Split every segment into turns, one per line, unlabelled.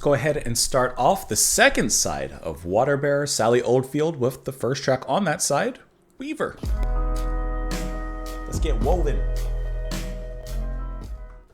go ahead and start off the second side of Water Bearer Sally Oldfield with the first track on that side, Weaver. Let's get woven.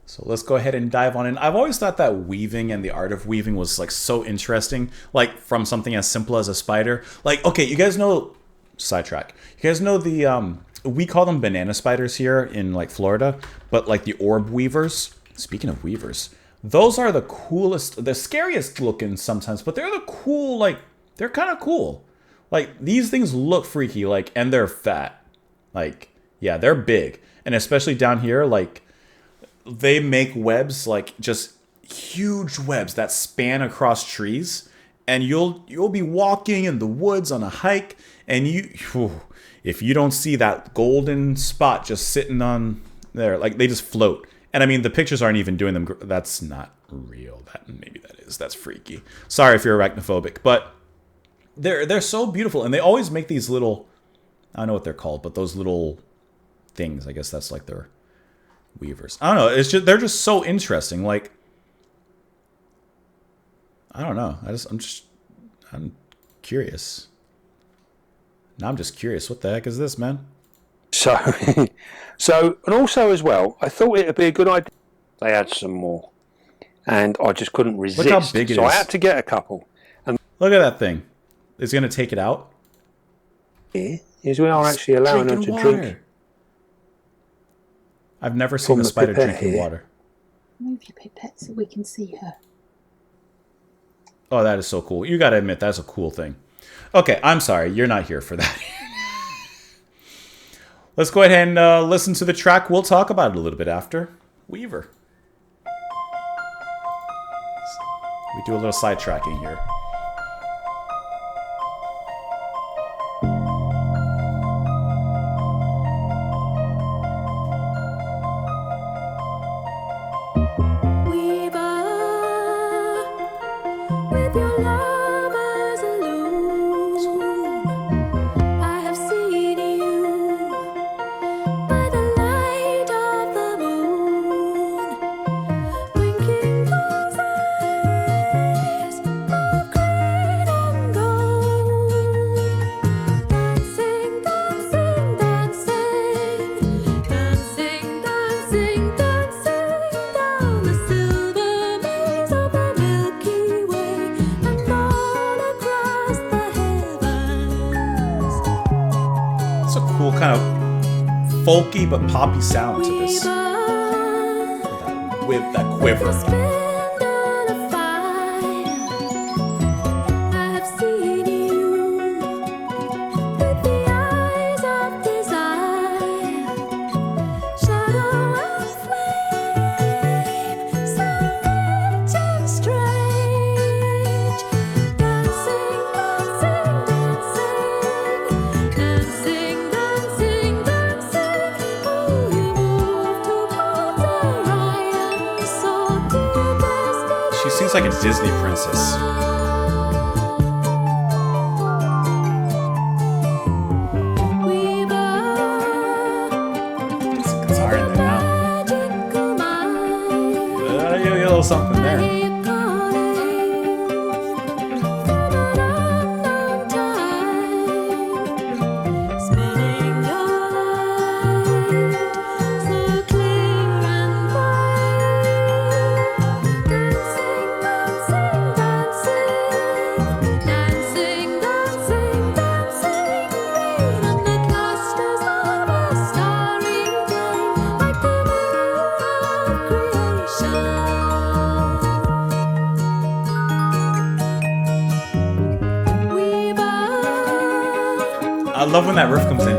So let's go ahead and dive on in. I've always thought that weaving and the art of weaving was like so interesting, like from something as simple as a spider. Like, okay, you guys know, sidetrack. You guys know the, we call them banana spiders here in like Florida, but like the orb weavers. Speaking of weavers, those are the coolest, the scariest looking sometimes, but they're the cool, like, they're kind of cool. Like, these things look freaky, like, and they're fat. Like, yeah, they're big. And especially down here, like, they make webs, like, just huge webs that span across trees. And you'll be walking in the woods on a hike, and if you don't see that golden spot just sitting on there, like, they just float. And I mean, the pictures aren't even doing them. That's not real. Maybe that is. That's freaky. Sorry if you're arachnophobic, but they're so beautiful, and they always make these little, I don't know what they're called, but those little things. I guess that's like their weavers. I don't know. It's just, they're just so interesting. Like, I don't know. I'm curious. Now I'm just curious. What the heck is this, man?
So, and also as well, I thought it would be a good idea. They had some more, and I just couldn't resist.
Look how big it is.
So I had to get a couple. And
look at that thing. It's gonna take it out.
here is we are actually allowing them to drink.
I've never seen a spider drinking water.
Move your pipette so we can see her.
Oh, that is so cool. You gotta admit, that's a cool thing. Okay, I'm sorry. You're not here for that. Let's go ahead and listen to the track. We'll talk about it a little bit after. Weaver. We do a little sidetracking here. Kind of folky but poppy sound to this. That quiver. Seems like a Disney princess. There's a guitar in there now. A little something there. I love when that riff comes in.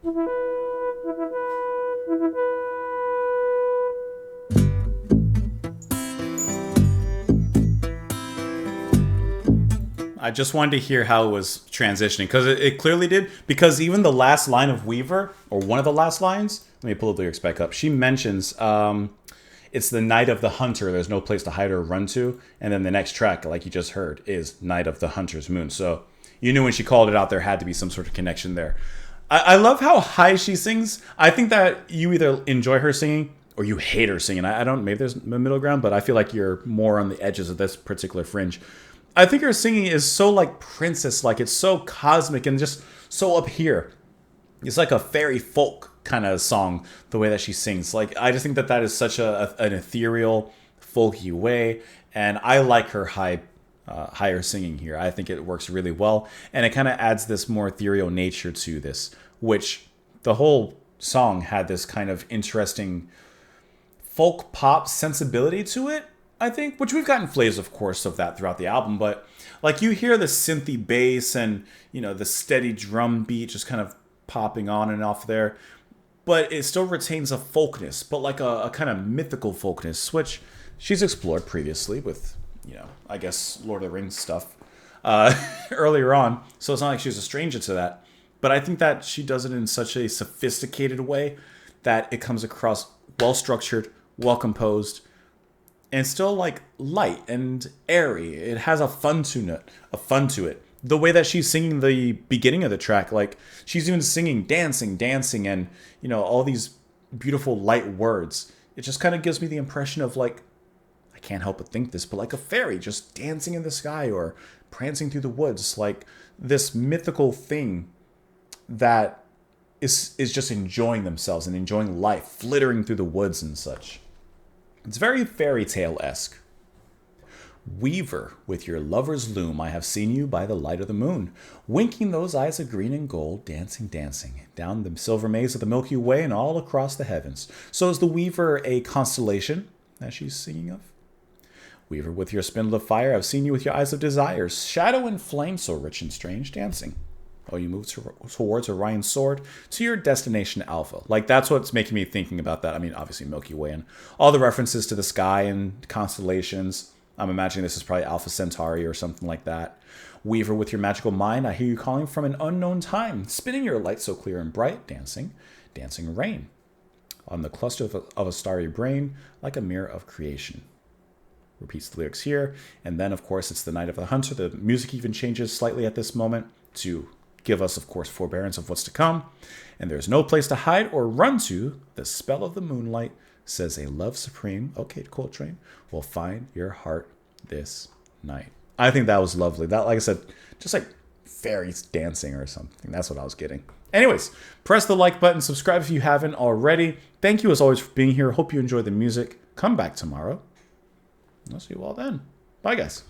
I just wanted to hear how it was transitioning because it clearly did. Because even the last line of Weaver, or one of the last lines, let me pull the lyrics back up. She mentions it's the night of the hunter. There's no place to hide or run to. And then the next track, like you just heard, is Night of the Hunter's Moon. So you knew when she called it out, there had to be some sort of connection there. I love how high she sings. I think that you either enjoy her singing or you hate her singing. I don't, maybe there's a middle ground, but I feel like you're more on the edges of this particular fringe. I think her singing is so like princess, like it's so cosmic and just so up here. It's like a fairy folk kind of song, the way that she sings. Like I just think that that is such an ethereal, folky way, and I like her higher singing here. I think it works really well, and it kind of adds this more ethereal nature to this, which the whole song had this kind of interesting folk pop sensibility to it. I think, which we've gotten flavors, of course, of that throughout the album, but like you hear the synthy bass and, you know, the steady drum beat just kind of popping on and off there, but it still retains a folkness, but like a kind of mythical folkness, which she's explored previously with, you know, I guess Lord of the Rings stuff earlier on, so it's not like she's a stranger to that, but I think that she does it in such a sophisticated way that it comes across well-structured, well-composed, and still like light and airy. It has a fun to it. The way that she's singing the beginning of the track, like she's even singing dancing, and you know, all these beautiful light words. It just kind of gives me the impression of like, I can't help but think this, but like a fairy just dancing in the sky or prancing through the woods, like this mythical thing that is just enjoying themselves and enjoying life, flittering through the woods and such. It's very fairy tale-esque. Weaver, with your lover's loom, I have seen you by the light of the moon, winking those eyes of green and gold, dancing, down the silver maze of the Milky Way and all across the heavens. So is the Weaver a constellation that she's singing of? Weaver, with your spindle of fire, I've seen you with your eyes of desire, shadow and flame so rich and strange, dancing. Oh, you move towards Orion's sword to your destination Alpha. Like, that's what's making me thinking about that. I mean, obviously Milky Way and all the references to the sky and constellations. I'm imagining this is probably Alpha Centauri or something like that. Weaver, with your magical mind, I hear you calling from an unknown time, spinning your light so clear and bright, dancing rain on the cluster of a starry brain, like a mirror of creation. Repeats the lyrics here. And then, of course, it's the Night of the Hunter. The music even changes slightly at this moment to give us, of course, forbearance of what's to come. And there's no place to hide or run to. The spell of the moonlight says a love supreme, okay, Coltrane, will find your heart this night. I think that was lovely. That, like I said, just like fairies dancing or something. That's what I was getting. Anyways, press the like button, subscribe if you haven't already. Thank you as always for being here. Hope you enjoy the music. Come back tomorrow. I'll see you all then. Bye, guys.